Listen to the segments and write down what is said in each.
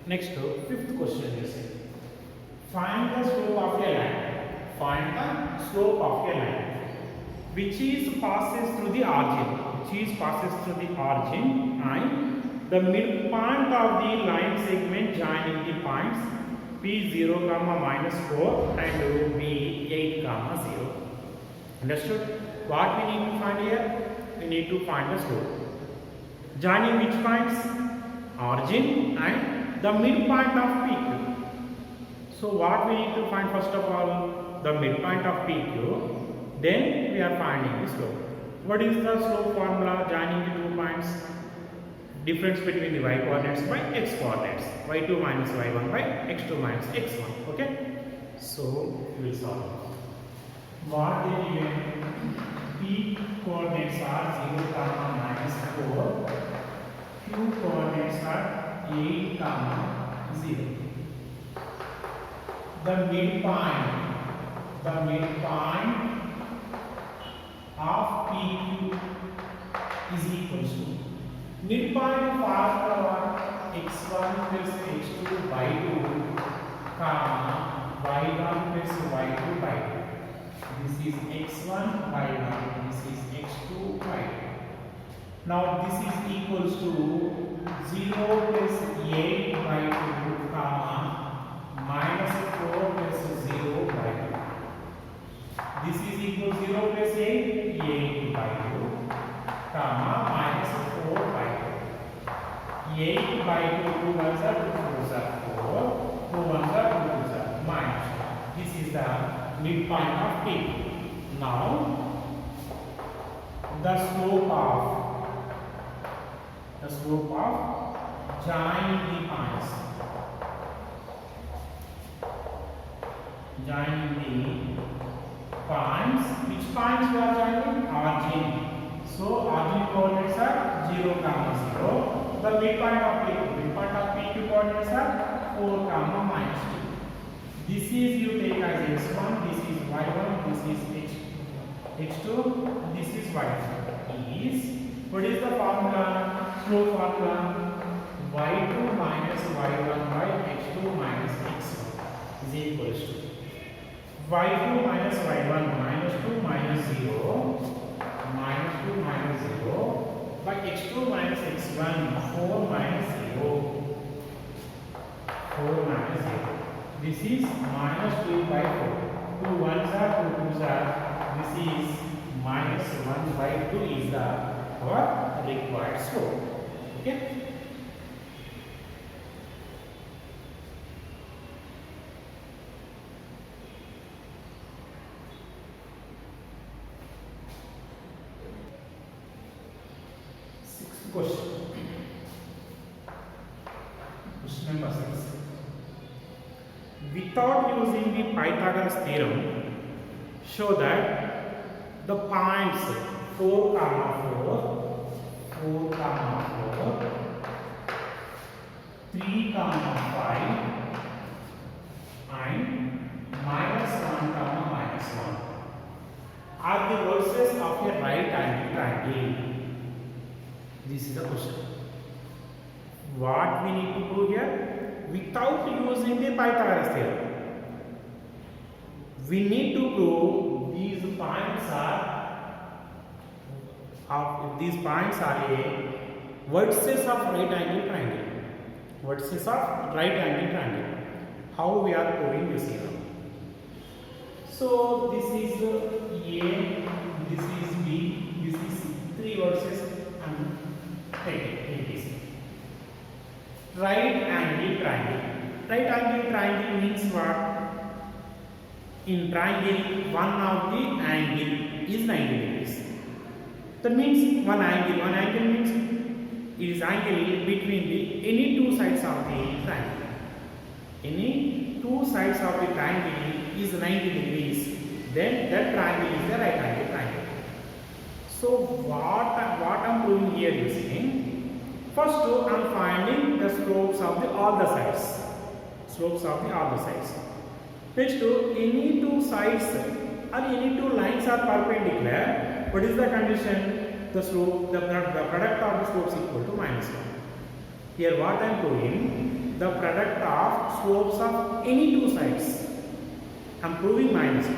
Next, fifth question is find the slope of a line. Find the slope of a line which is passes through the origin. Which is passes through the origin and the midpoint of the line segment joining the points P0, minus 4 and B8, 0. Understood? What we need to find here? We need to find the slope. Joining which points? Origin and the midpoint of PQ. So what we need to find first of all? The midpoint of PQ. Then we are finding the slope. What is the slope formula joining the 2 points? Difference between the y coordinates by x coordinates. y2 minus y1 by x2 minus x1. Okay? So we will solve. What they given? P coordinates are 0, minus 4. Q coordinates are 8, 0. The midpoint of PQ is equal to midpoint formula x1 plus x2 by 2, y1 plus y2 by 2. This is x1 by 1. This is x2 by 2. Now this is equals to 0 plus 8 by 2, minus 4 plus 0 by 2. This is equal to 0 plus 8, 8 by 2, minus 4 by 2. 8 by 2, 2 ones are 2 fours are 4, 2 ones are 2 twos are minus 1. This is the midpoint of P. Now the slope of joining the points. Joining the points. Which points we are joining? Origin. So origin coordinates are 0, 0. The midpoint of PQ. Midpoint of PQ coordinates are 4, minus 2. This is you take as x1. This is y1. This is x2. This is y2. What is the formula? Slope formula y2 minus y1 by x2 minus x1 is equals to y2 minus y1 minus 2 minus 0 minus 2 minus 0 by x2 minus x1 4 minus 0 4 minus 0. This is minus 2 by 4. 2 ones are 2 twos are. This is minus 1 by 2 is the our required slope. Okay. Sixth question. Question number 6. Without using the Pythagoras theorem, show that the points 4, 4, 3, 5 and minus 1, minus 1 are the verses of a right angle triangle. This is the question. What we need to do here? Without using the Pythagoras theorem, we need to prove these points are a vertices of right angle triangle. Vertices of right angle triangle. How we are proving this here? So this is A, this is B, this is 3 vertices and take it. Right angle triangle. Right angle triangle means what? In triangle, one of the angle is 90 degrees. That means one angle means it is angle between the any 2 sides of the triangle. Any 2 sides of the triangle is 90 degrees. Then that triangle is the right angle triangle. So what I am doing here is saying, first I am finding the slopes of all the sides. Next, any 2 sides or any 2 lines are perpendicular. What is the condition? The slope, the product of the slopes equal to -1. Here what I am doing, the product of slopes of any two sides. I am proving minus 1.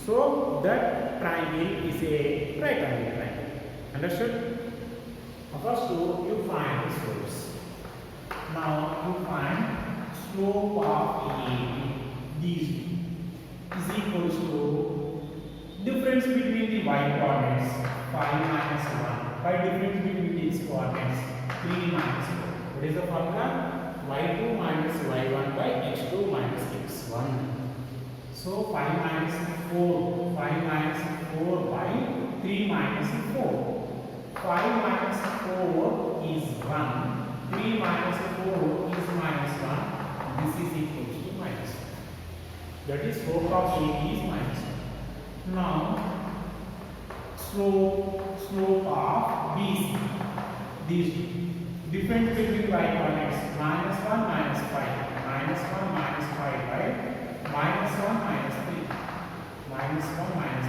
So that triangle is a right angle triangle. Understood? First you find the slopes. Now you find slope of A, these is equals to difference between the y coordinates 5 minus 1 by difference between the x coordinates 3 minus 4. What is the formula? y2 minus y1 by x2 minus x1. So 5 minus 4 by 3 minus 4. 5 minus 4 is 1. 3 minus 4 is minus 1. This is equal to minus 1. That is slope of AB is minus 1. Now slope of BC. These difference between y coordinates minus 1 minus 5. Minus 1 minus 5 by minus 1 minus 3. Minus 1 minus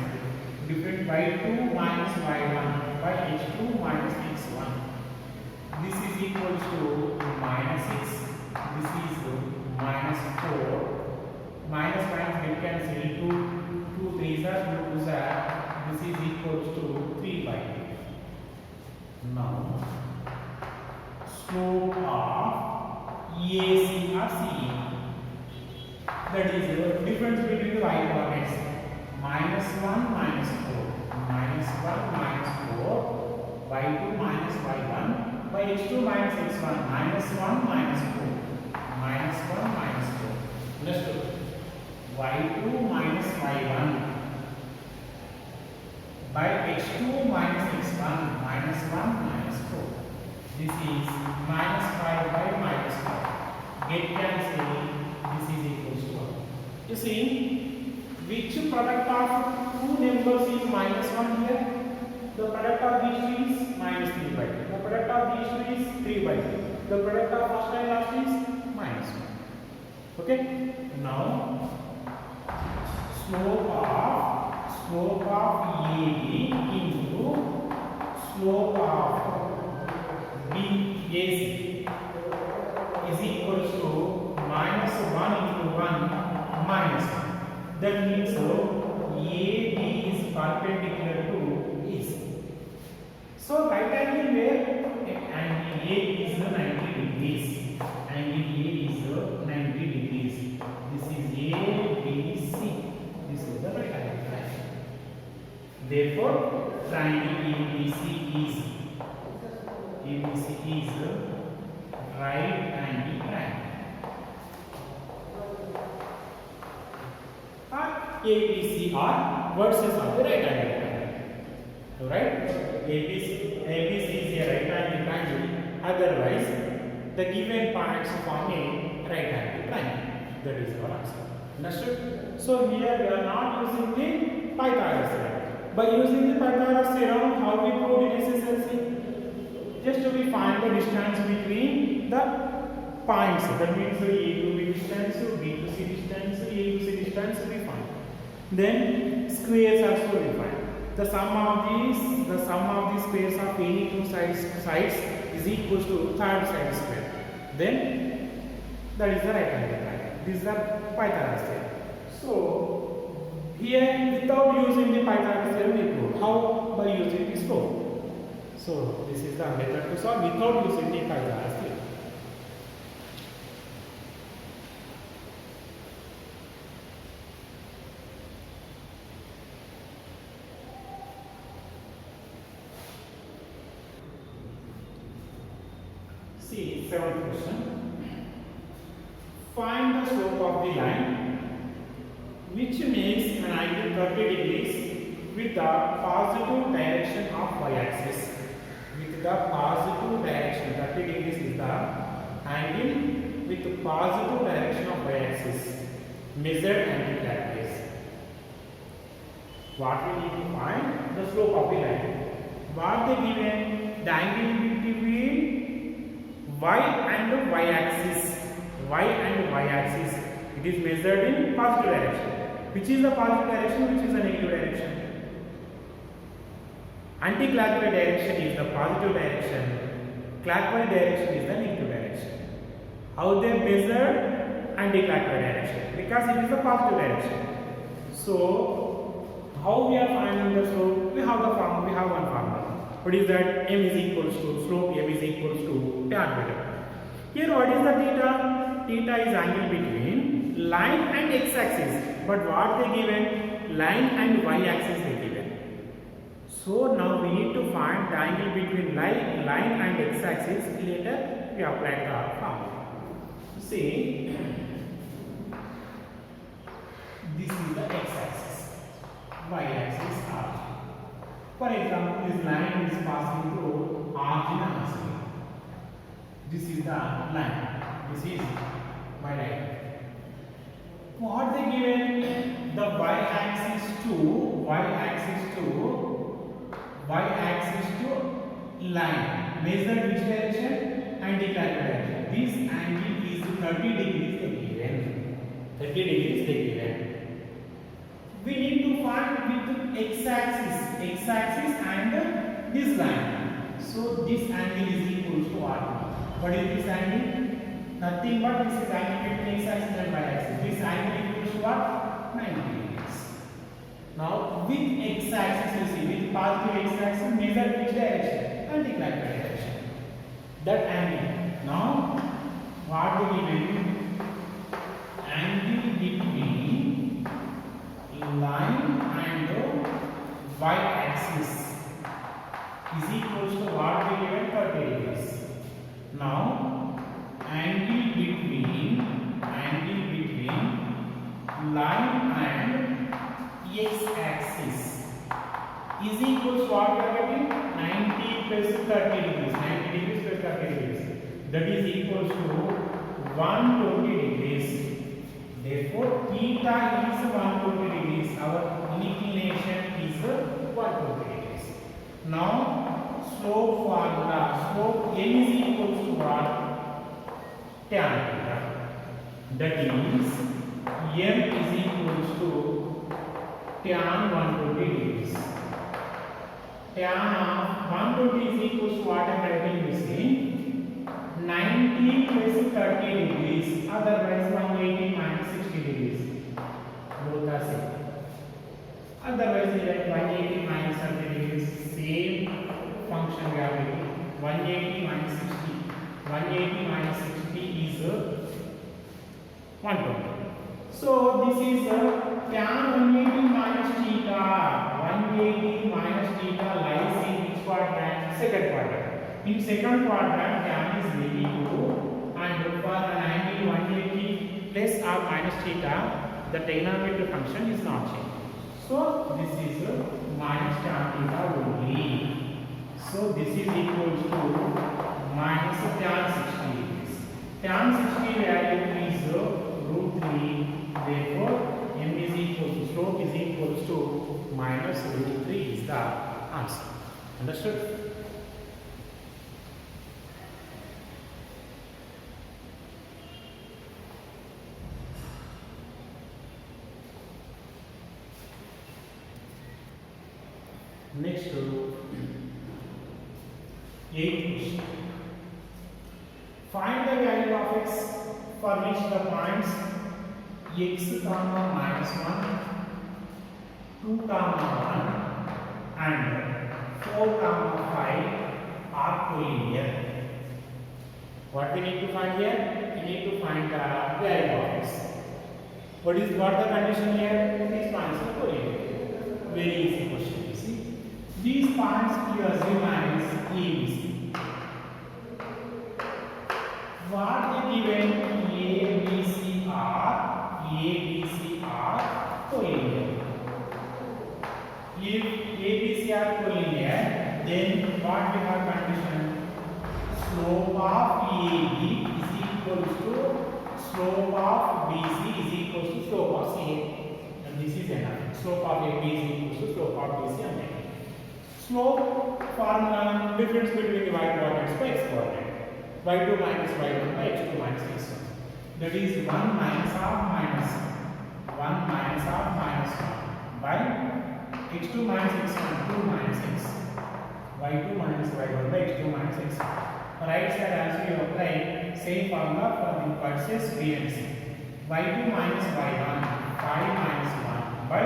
3. Different y2 minus y1 by h2 minus x1. This is equal to minus 6. This is minus 4. Minus get cancelled. 2 3s are 2 2s are. This is equal to 3 by 2. Now slope of AC or CE. That is the difference between the y coordinates minus 1 minus 4. Minus 1 minus 4 y2 minus y1 by h2 minus x1. Minus 1 minus 4. Minus 1 minus 4. Understood? y2 minus y1 by h2 minus x1. Minus 1 minus 4. This is minus 5 by minus 5. Get cancelled. This is equal to 1. You see, which product of two numbers is minus 1 here? The product of these two is minus 3 by 2. The product of these two is 3 by 2. The product of first and last is minus 1. Okay? Now, slope of AB into slope of BAC is equal to minus 1 into 1 minus 1. That means AB is perpendicular to AC. So right angle where angle A is 90 degrees. Angle A is 90 degrees. This is ABC. This is the right angle triangle. Therefore, triangle ABC is right angle triangle. ABC are verses of the right angle triangle. Right? ABC is a right angle triangle. Otherwise, the given points form a right angle triangle. That is our answer. Understood? So here we are not using the Pythagoras theorem. By using the Pythagoras theorem, how we prove in SSLC? Just we find the distance between the points. That means A to B distance, B to C distance, A to C distance we find. Then squares also we find. The sum of the squares of any two sides is equal to third side square. Then that is the right angle triangle. This is the Pythagoras theorem. So here without using the Pythagoras theorem we prove. How? By using the slope. So this is the method to solve without using the Pythagoras theorem. See, seventh question. Find the slope of the line which makes an angle 30 degrees with the positive direction of y-axis. With the positive direction, 30 degrees is the angle with the positive direction of y-axis measured anti-clockwise. What we need to find? The slope of the line. What they given? The angle between y and y-axis. Y and y-axis. It is measured in positive direction. Which is the positive direction? Which is the negative direction? Anti-clockwise direction is the positive direction. Clockwise direction is the negative direction. How they measure and declare direction, because it is the positive direction. So how we are finding the slope? We have one formula. What is that? M is equals to slope M is equals to tan beta. Here what is the theta? Theta is angle between line and x-axis. But what they given? Line and y-axis they given. So now we need to find the angle between line and x-axis. Later we apply the formula. See, this is the x-axis, y-axis origin. For example, this line is passing through origin and origin. This is the line. This is my line. What they given? The y-axis to line. Measure which direction and declare direction. This angle is 30 degrees they given. 30 degrees they given. We need to find with x-axis and this line. So this angle is equal to what? What is this angle? Nothing but this is angle between x-axis and y-axis. This angle equals to what? 90 degrees. Now with x-axis, you see, with positive x-axis, measure which direction and declare the direction. That angle. Now what do we mean? Angle between line and y-axis is equals to what we given? 30 degrees. Now angle between line and x-axis is equals to what we are getting? 90 plus 30 degrees. 90 degrees plus 30 degrees. That is equals to 120 degrees. Therefore, theta is 120 degrees. Our inclination is 120 degrees. Now, slope formula. Slope n is equals to what? Tan theta. That is, m is equals to tan 120 degrees. Tan of 120 is equals to what I am writing? You see, 90 plus 30 degrees, otherwise 180 minus 60 degrees. Both are same. Otherwise, you write 180 minus 30 degrees, same function we are getting. 180 minus 60. 180 minus 60 is 120. So this is tan 180 minus theta. 180 minus theta lies in which quadrant? Second quadrant. In second quadrant, tan is very low, and for an angle 180 plus or minus theta, the trigonometric function is not changed. So this is minus tan theta only. So this is equals to minus tan 60 degrees. Tan 60 value is root 3. Therefore, m is equals to slope is equals to minus root 3 is the answer. Understood? Next to 8th question. Find the value of x for which the points x comma minus 1, 2 comma 1 and 4 comma 5 are collinear. What we need to find here? We need to find the value of x. What the condition here? These points are collinear. Very easy question, you see. These points you assume as ABC. What they given? ABC are collinear. If ABC are collinear, then what we have condition? Slope of AB is equals to slope of BC is equals to slope of CA. And this is enough. Slope of AB is equals to slope of BC and A. Slope formula, difference between the y coordinates by x coordinate. y2 minus y1 by x2 minus x1. That is 1 minus half minus 1 minus half minus 1 by x2 minus x1, 2 minus x. y2 minus y1 by x2 minus x1. Right side also you apply same formula for the versus B and C. y2 minus y1, 5 minus 1 by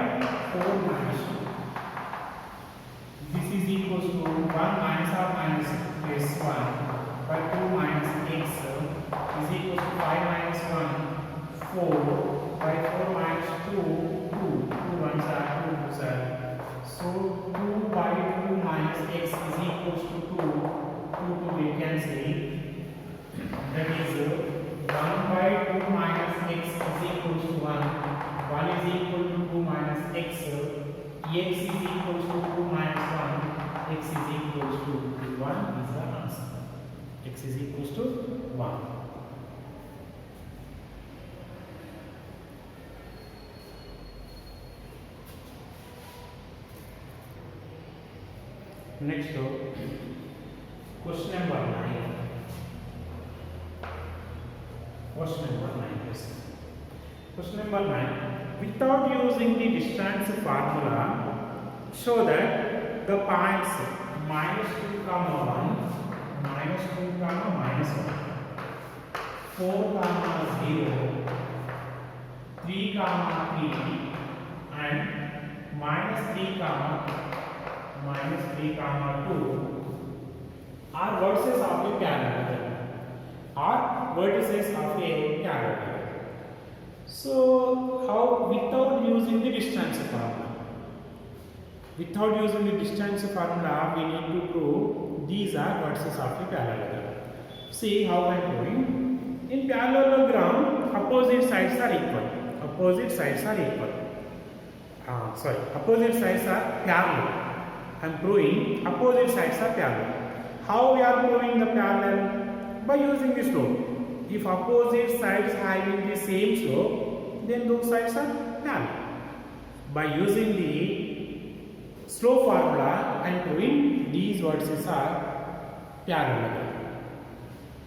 4 minus 2. This is equals to 1 minus or minus plus 1 by 2 minus x is equals to 5 minus 1, 4 by 4 minus 2, 2. 2 ones are 2 2s are. So 2 by 2 minus x is equals to 2. 2 we can say. That is 1 by 2 minus x is equals to 1. 1 is equal to 2 minus x. X is equals to 2 minus 1. X is equals to 1 is the answer. X is equals to 1. Next, question number 9. Question number 9. Question number 9. Without using the distance formula, show that the points minus 2 comma 1, minus 2 comma minus 1, 4 comma 0, 3 comma 3, and minus 3 comma 2 are vertices of a parallelogram. Are vertices of a parallelogram. So, how without using the distance formula? Without using the distance formula, we need to prove these are vertices of a parallelogram. See how I am doing. In parallelogram, opposite sides are equal. Opposite sides are equal. Opposite sides are parallel. I am proving opposite sides are parallel. How we are proving the parallel? By using the slope. If opposite sides having the same slope, then those sides are parallel. By using the slope formula, I am proving these vertices are parallel.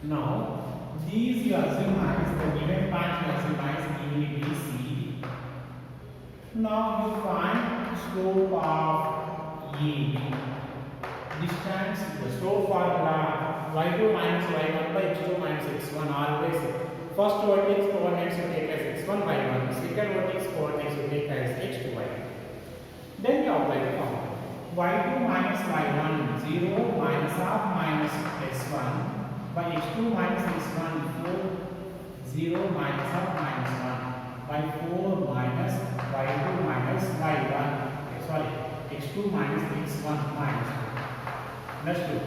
Now, these you assume as the given point you assume as A, B, C. Now you find slope of A. Distance, the slope formula y2 minus y1 by x2 minus x1 always first vertex coordinates you take as x1 y1, second vertex coordinates you take as x2 y1. Then you apply the formula y2 minus y1 0 minus half minus x1 by x2 minus x1 4 0 minus half minus 1 by 4 minus y2 minus y1 x2 minus x1 minus 2. Let's do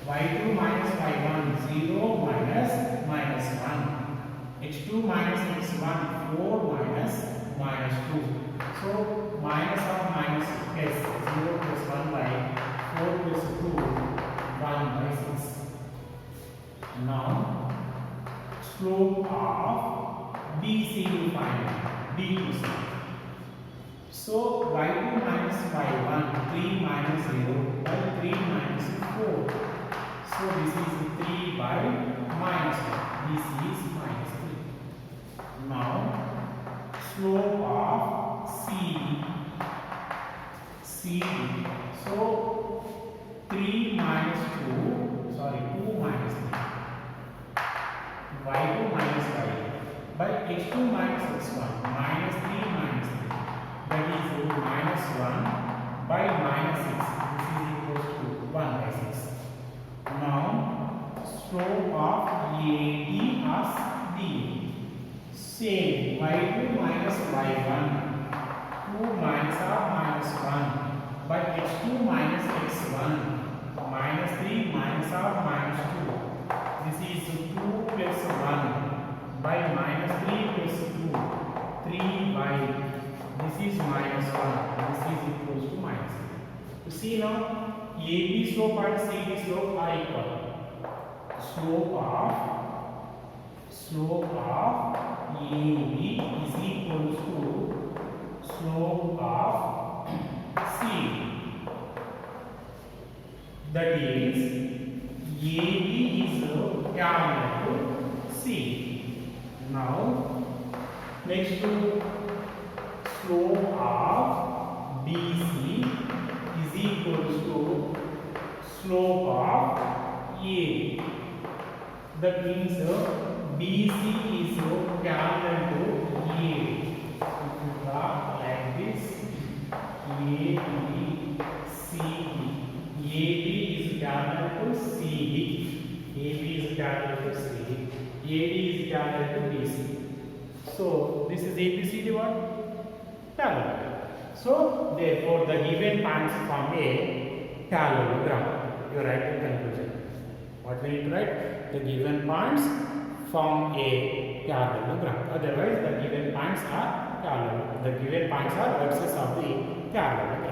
y2 minus y1 0 minus minus 1 x2 minus x1 4 minus minus 2. So minus of minus is 0 plus 1 by 4 plus 2 1 by 6. Now slope of BC we find B to C. So y2 minus y1 3 minus 0 by 3 minus 4. So this is 3 by minus 1. This is minus 3. Now slope of CD. So 3 minus 2 minus 3. y2 minus y by x2 minus x1 minus 3 minus 3. That is minus 1 by minus 6. This is equals to 1 by 6. Now, slope of AD as D. Same y2 minus y1 2 minus half minus 1 by x2 minus x1 minus 3 minus half minus 2. This is 2 plus 1 by minus 3 plus 2. 3 by this is minus 1. This is equals to minus 3. You see now, AB slope and CD slope are equal. Slope of AB is equals to slope of CD. That is, AB is parallel to CD. Now, next to slope of BC is equals to slope of A. That means BC is parallel to AD. If you draw like this, AB, CD. AB is parallel to CD. AB is parallel to CD. AD is parallel to BC. So this is ABCD what? Parallel. So therefore the given points form a parallelogram. You write the conclusion. What we need to write? The given points form a parallelogram. Otherwise the given points are parallel. The given points are verses of the parallelogram.